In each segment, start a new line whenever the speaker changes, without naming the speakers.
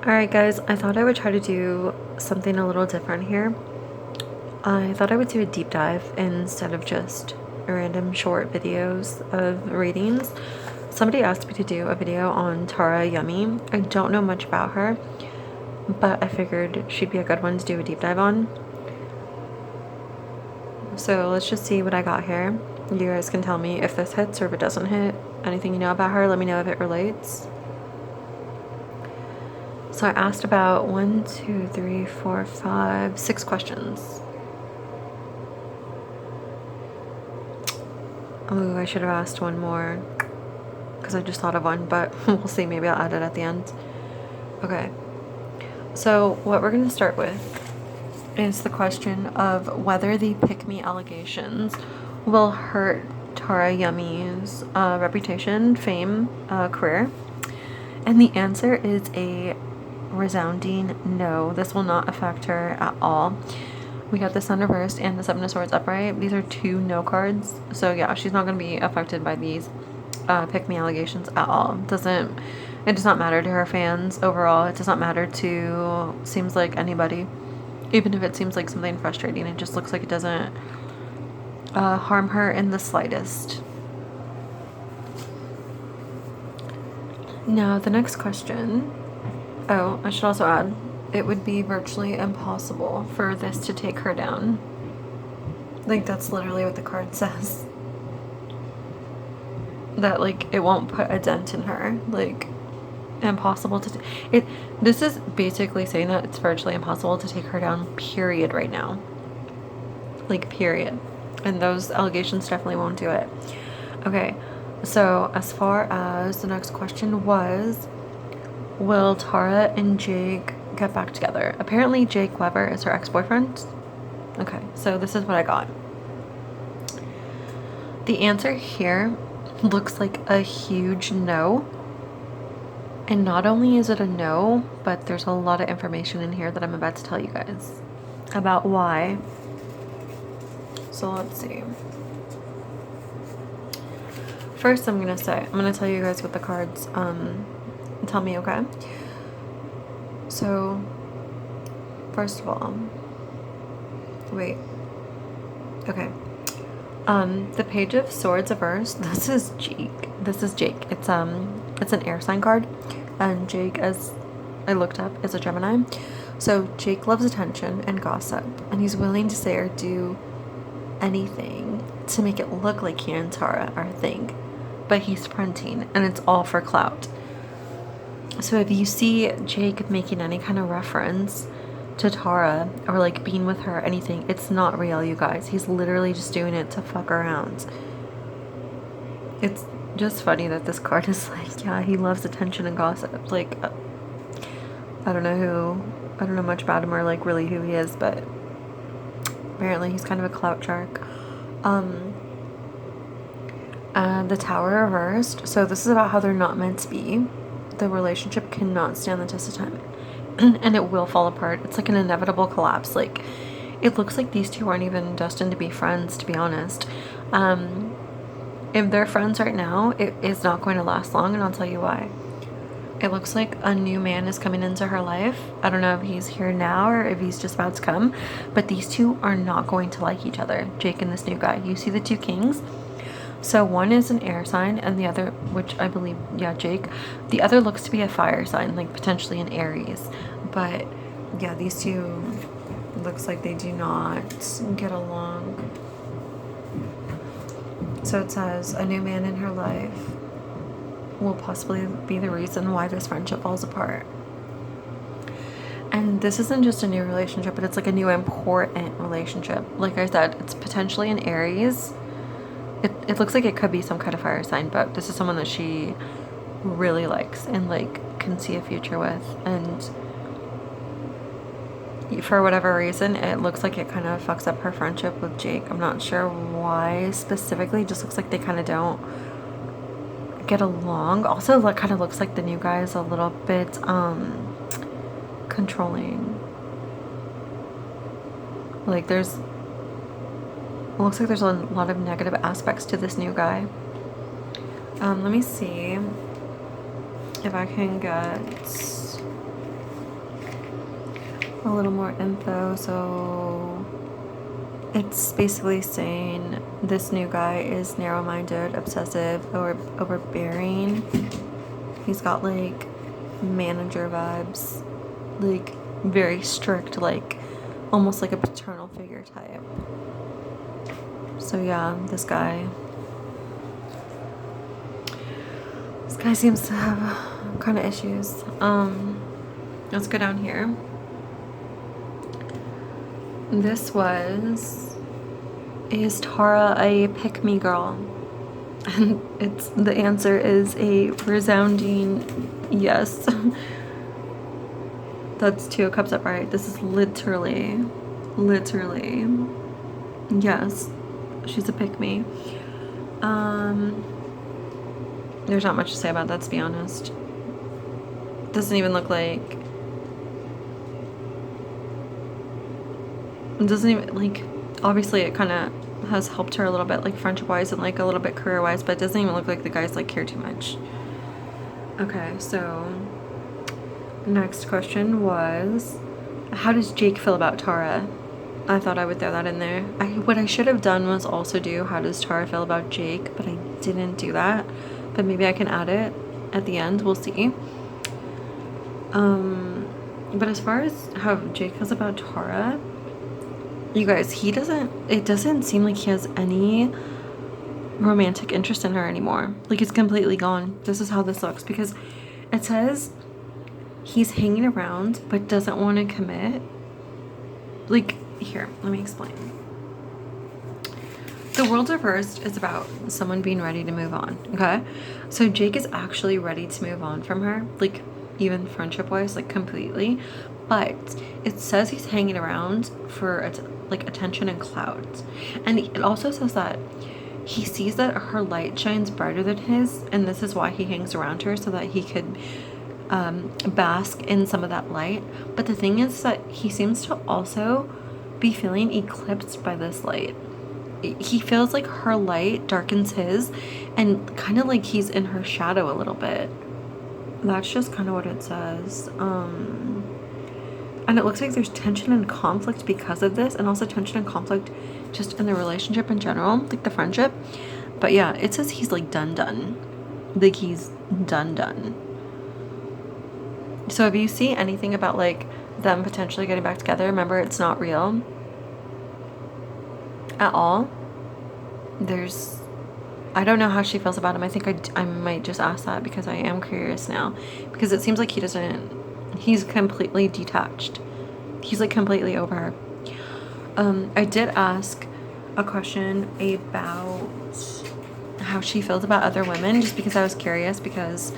Alright guys, I thought I would try to do something a little different here. I thought I would do a deep dive instead of just random short videos of readings. Somebody asked me to do a video on Tara Yummy. I don't know much about her, but I figured she'd be a good one to do a deep dive on. So let's just see what I got here. You guys can tell me if this hits or if it doesn't hit. Anything you know about her, let me know if it relates. So I asked about 1, 2, 3, 4, 5, 6 questions. Oh, I should have asked one more because I just thought of one, but we'll see. Maybe I'll add it at the end. Okay. So what we're going to start with is the question of whether the pick-me allegations will hurt Tara Yummy's reputation, fame, career. And the answer is a resounding no. This will not affect her at all. We got the Sun reversed and the Seven of Swords upright. These are 2 no cards. So yeah, she's not going to be affected by these pick-me allegations at all. It does not matter to her fans overall. It does not matter to seems like anybody. Even if it seems like something frustrating, it just looks like it doesn't harm her in the slightest. Now the next question. Oh, I should also add, it would be virtually impossible for this to take her down. Like, that's literally what the card says. That, like, it won't put a dent in her. Like, impossible to... This is basically saying that it's virtually impossible to take her down, period, right now. Like, period. And those allegations definitely won't do it. Okay, so as far as the next question was... will Tara and Jake get back together? Apparently Jake WEBBER is her ex-boyfriend. Okay, so this is what I got. The answer here looks like a huge no. And not only is it a no, but there's a lot of information in here that I'm about to tell you guys about why. So let's see. First, I'm going to tell you guys what the cards tell me, okay? So, first of all, wait. Okay. The Page of Swords reverse. This is Jake. It's an air sign card, and Jake, as I looked up, is a Gemini. So Jake loves attention and gossip, and he's willing to say or do anything to make it look like he and Tara are a thing. But he's fronting, and it's all for clout. So if you see Jake making any kind of reference to Tara or like being with her or anything, it's not real, you guys. He's literally just doing it to fuck around. It's just funny that this card is like, yeah, he loves attention and gossip. Like, I don't know much about him or like really who he is, but apparently he's kind of a clout shark. The Tower reversed. So this is about how they're not meant to be. The relationship cannot stand the test of time. And it will fall apart. It's like an inevitable collapse. Like, it looks like these two aren't even destined to be friends, to be honest. If they're friends right now, it is not going to last long, and I'll tell you why. It looks like a new man is coming into her life. I don't know if he's here now or if he's just about to come, but these two are not going to like each other, Jake and this new guy. You see the 2 kings? So one is an air sign, and the other, which I believe, yeah, Jake, the other looks to be a fire sign, like potentially an Aries. But yeah, these two looks like they do not get along. So it says a new man in her life will possibly be the reason why this friendship falls apart. And this isn't just a new relationship, but it's like a new important relationship. Like I said, it's potentially an Aries. It looks like it could be some kind of fire sign, but this is someone that she really likes and like can see a future with. And for whatever reason, it looks like it kind of fucks up her friendship with Jake. I'm not sure why specifically. It just looks like they kind of don't get along. Also, it kind of looks like the new guy is a little bit controlling. Like it looks like there's a lot of negative aspects to this new guy. Let me see if I can get a little more info. So it's basically saying this new guy is narrow-minded, obsessive, or overbearing. He's got like manager vibes, like very strict, like almost like a paternal figure type. So yeah, this guy seems to have kind of issues. Let's go down here. This was, is Tara a pick-me girl? And the answer is a resounding yes. That's 2 of Cups upright. This is literally yes. She's a pick-me. There's not much to say about that, to be honest. Doesn't even look like, it doesn't even, like, obviously it kind of has helped her a little bit, like friendship wise and like a little bit career wise, but it doesn't even look like the guys like care too much. Okay, so next question was, how does Jake feel about Tara? I thought I would throw that in there. What I should have done was also do how does Tara feel about Jake, but I didn't do that. But maybe I can add it at the end. We'll see. But as far as how Jake feels about Tara, you guys, it doesn't seem like he has any romantic interest in her anymore. Like, it's completely gone. This is how this looks, because it says he's hanging around but doesn't want to commit. Like, here, let me explain. The world reversed is about someone being ready to move on, okay? So Jake is actually ready to move on from her, like, even friendship-wise, like, completely. But it says he's hanging around for, like, attention and clout. And it also says that he sees that her light shines brighter than his, and this is why he hangs around her, so that he could bask in some of that light. But the thing is that he seems to also be feeling eclipsed by this light. He feels like her light darkens his, and kind of like he's in her shadow a little bit. That's just kind of what it says. And it looks like there's tension and conflict because of this, and also tension and conflict just in the relationship in general, like the friendship. But yeah, it says he's like done. Like, he's done. So if you see anything about like them potentially getting back together, remember, it's not real at all. I don't know how she feels about him. I think I might just ask that, because I am curious now, because it seems like he's completely detached. He's like completely over her. I did ask a question about how she feels about other women, just because I was curious, because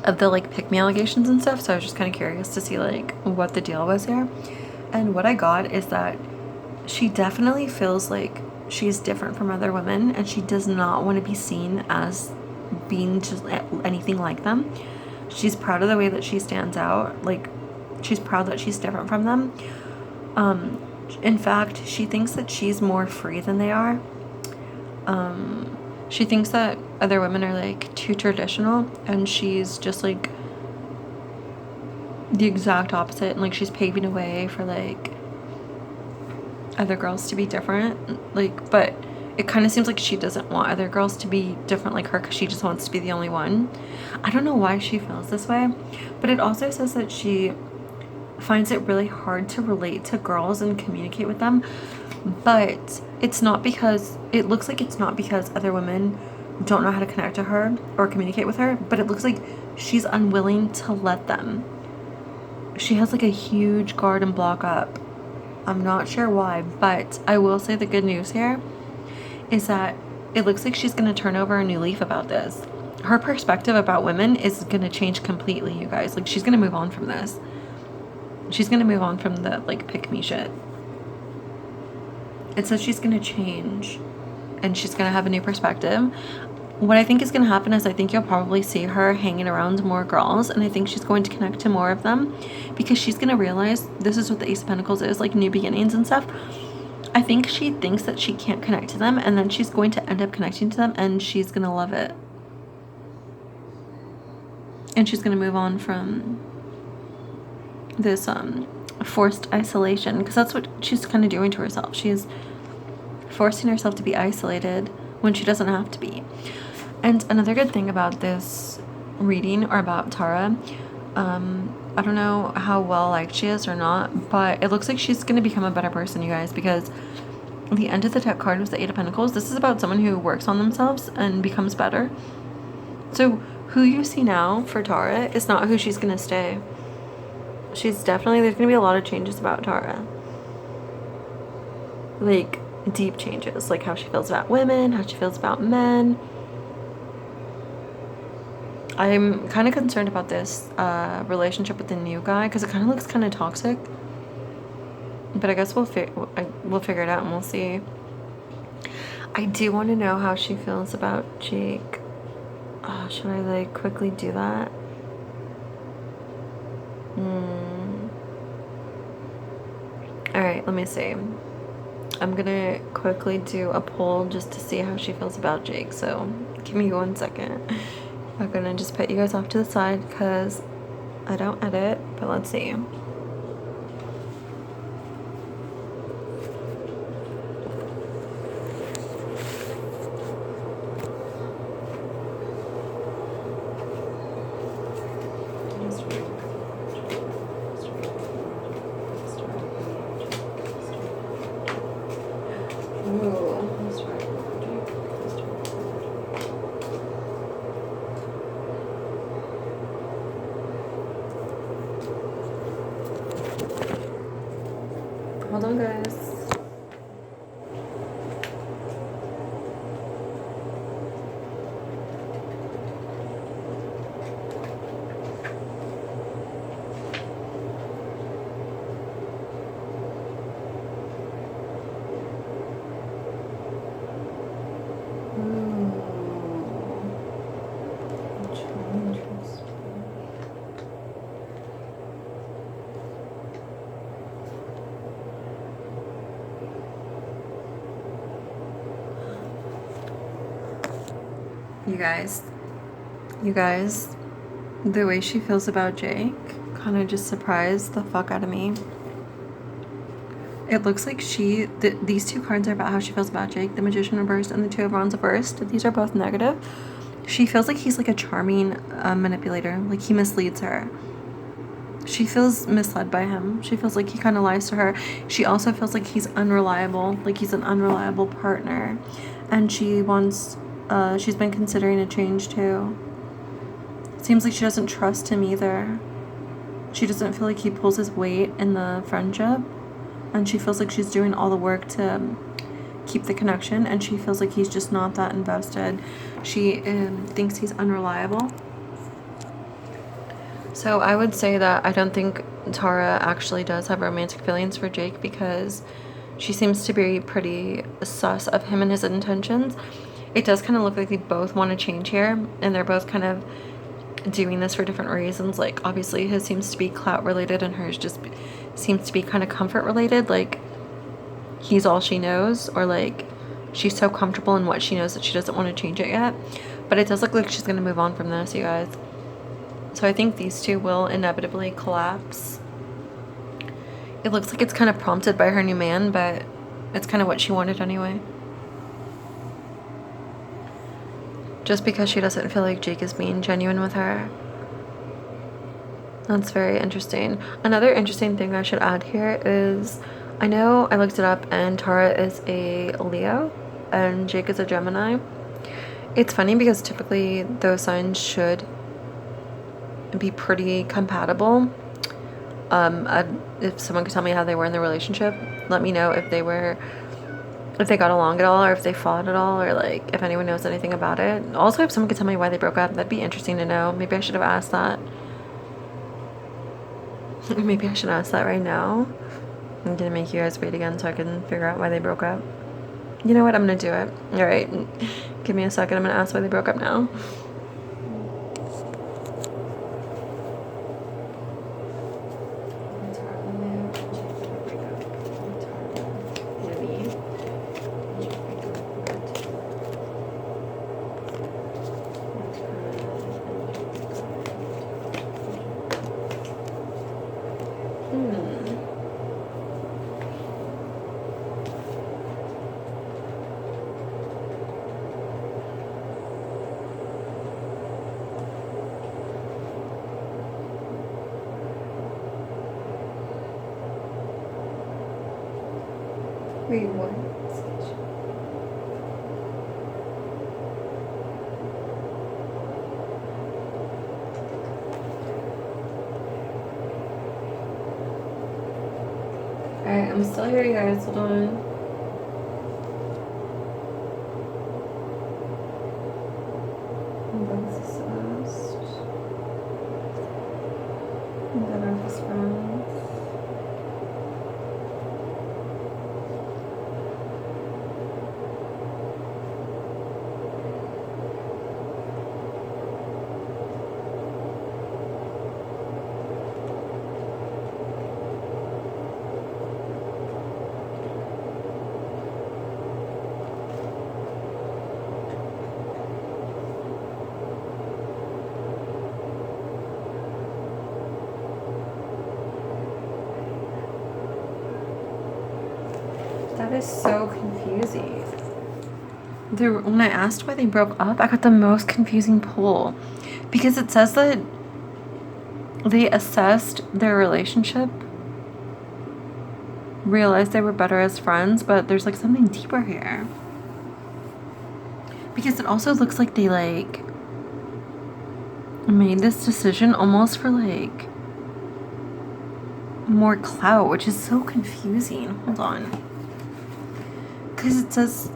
of the like pick me allegations and stuff. So I was just kind of curious to see like what the deal was here. And what I got is that she definitely feels like she's different from other women, and she does not want to be seen as being just anything like them. She's proud of the way that she stands out. Like, she's proud that she's different from them. In fact, she thinks that she's more free than they are. She thinks that other women are like too traditional, and she's just like the exact opposite, and like she's paving a way for like other girls to be different. Like, but it kind of seems like she doesn't want other girls to be different like her, because she just wants to be the only one. I don't know why she feels this way, but it also says that she finds it really hard to relate to girls and communicate with them. But it's not because, it looks like it's not because other women don't know how to connect to her or communicate with her, but it looks like she's unwilling to let them. She has like a huge garden block up. I'm not sure why, but I will say the good news here is that it looks like she's going to turn over a new leaf about this. Her perspective about women is going to change completely, you guys. Like, she's going to move on from this. She's going to move on from the like pick me shit. It says she's going to change, and she's going to have a new perspective. What I think is going to happen is I think you'll probably see her hanging around more girls, and I think she's going to connect to more of them, because she's going to realize this is what the Ace of Pentacles is, like new beginnings and stuff. I think she thinks that she can't connect to them, and then she's going to end up connecting to them, and she's going to love it. And she's going to move on from this forced isolation, because that's what she's kind of doing to herself. She's forcing herself to be isolated when she doesn't have to be. And another good thing about this reading, or about Tara, I don't know how well liked she is or not, but it looks like she's going to become a better person, you guys, because the end of the deck card was the Eight of Pentacles. This is about someone who works on themselves and becomes better. So who you see now for Tara is not who she's going to stay. She's definitely, there's going to be a lot of changes about Tara. Like, deep changes. Like how she feels about women, how she feels about men. I'm kind of concerned about this relationship with the new guy, because it kind of looks kind of toxic. But I guess we'll figure it out and we'll see. I do want to know how she feels about Jake. Should I like quickly do that? Alright, let me see. I'm gonna quickly do a poll just to see how she feels about Jake. So give me 1 second. I'm gonna just put you guys off to the side because I don't edit, but let's see. Hold on, guys. You guys, the way she feels about Jake kind of just surprised the fuck out of me. It looks like these two cards are about how she feels about Jake, the Magician reversed and the Two of Wands reversed. These are both negative. She feels like he's like a charming manipulator, like he misleads her. She feels misled by him. She feels like he kind of lies to her. She also feels like he's unreliable, like he's an unreliable partner. And she wants, she's been considering a change too. Seems like she doesn't trust him either. She doesn't feel like he pulls his weight in the friendship. And she feels like she's doing all the work to keep the connection. And she feels like he's just not that invested. She thinks he's unreliable. So I would say that I don't think Tara actually does have romantic feelings for Jake, because she seems to be pretty sus of him and his intentions. It does kind of look like they both want to change here, and they're both kind of doing this for different reasons. Like obviously his seems to be clout related and hers just seems to be kind of comfort related, like he's all she knows, or like she's so comfortable in what she knows that she doesn't want to change it yet. But it does look like she's going to move on from this, you guys. So I think these two will inevitably collapse. It looks like it's kind of prompted by her new man, but it's kind of what she wanted anyway. Just because she doesn't feel like Jake is being genuine with her. That's very interesting. Another interesting thing I should add here is, I know I looked it up and Tara is a Leo and Jake is a Gemini. It's funny because typically those signs should be pretty compatible. If someone could tell me how they were in the relationship, let me know if they got along at all, or if they fought at all, or like if anyone knows anything about it. Also, if someone could tell me why they broke up, that'd be interesting to know. Maybe I should have asked that. Maybe I should ask that right now. I'm gonna make you guys wait again so I can figure out why they broke up. You know what? I'm gonna do it. All right, give me a second. I'm gonna ask why they broke up now. Wait, what? Alright, I'm still here, you guys. Hold on. That is so confusing. When I asked why they broke up, I got the most confusing pull. Because it says that they assessed their relationship, realized they were better as friends, but there's like something deeper here. Because it also looks like they like made this decision almost for like more clout, which is so confusing. Hold on. Because it says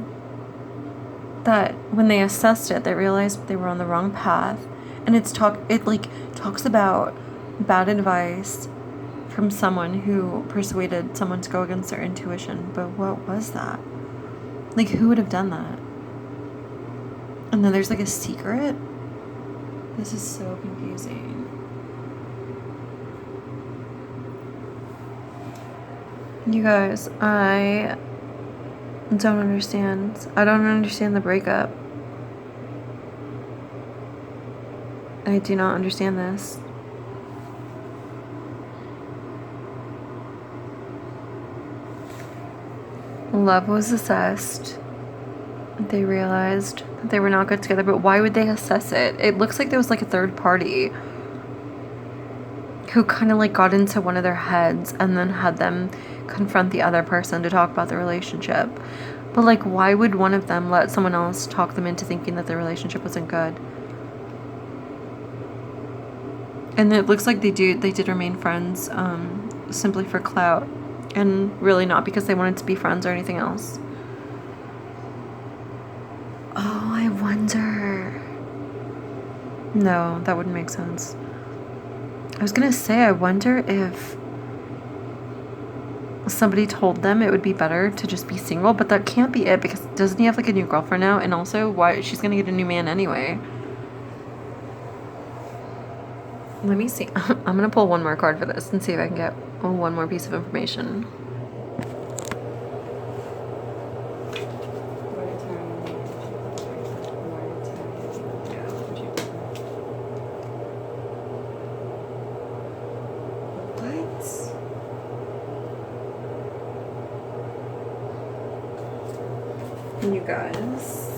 that when they assessed it, they realized they were on the wrong path, and it talks about bad advice from someone who persuaded someone to go against their intuition. But what was that? Like, who would have done that? And then there's like a secret. This is so confusing. You guys, I don't understand. I don't understand the breakup. I do not understand this. Love was assessed. They realized they were not good together, but why would they assess it? It looks like there was like a third party who kind of like got into one of their heads and then had them confront the other person to talk about the relationship. But like, why would one of them let someone else talk them into thinking that the relationship wasn't good? And it looks like they did remain friends simply for clout, and really not because they wanted to be friends or anything else. Oh, I wonder. No, that wouldn't make sense. I was gonna say, I wonder if somebody told them it would be better to just be single, but that can't be it, because doesn't he have like a new girlfriend now? And also, why she's gonna get a new man anyway? Let me see. I'm gonna pull one more card for this and see if I can get one more piece of information. You guys.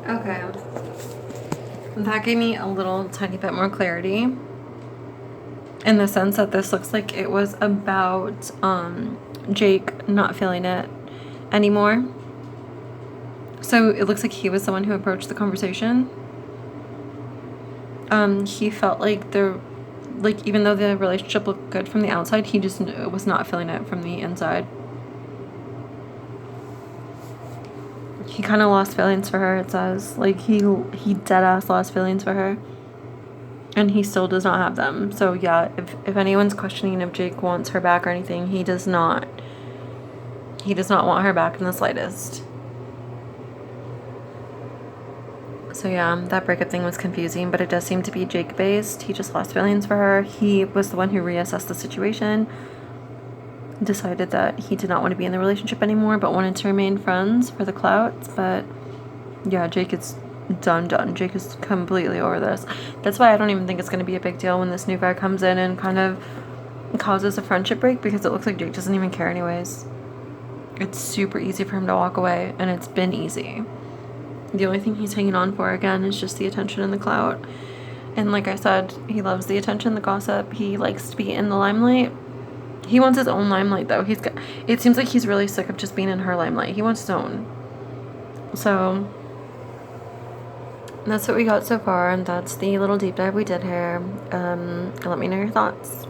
Okay, that gave me a little tiny bit more clarity, in the sense that this looks like it was about Jake not feeling it anymore. So it looks like he was the one who approached the conversation. He felt like even though the relationship looked good from the outside, he just was not feeling it from the inside. He kind of lost feelings for her, it says. Like, he dead-ass lost feelings for her. And he still does not have them. So, yeah, if anyone's questioning if Jake wants her back or anything, he does not. He does not want her back in the slightest. So, yeah, that breakup thing was confusing, but it does seem to be Jake-based. He just lost feelings for her. He was the one who reassessed the situation. decided that he did not want to be in the relationship anymore, but wanted to remain friends for the clout. But yeah, Jake is done. Jake is completely over this. That's why I don't even think it's going to be a big deal when this new guy comes in and kind of causes a friendship break, because it looks like Jake doesn't even care anyways. It's super easy for him to walk away, and it's been easy. The only thing he's hanging on for, again, is just the attention and the clout. And like I said, he loves the attention, the gossip. He likes to be in the limelight. He wants his own limelight, though. It seems like he's really sick of just being in her limelight. He wants his own. So that's what we got so far, and that's the little deep dive we did here. Let me know your thoughts.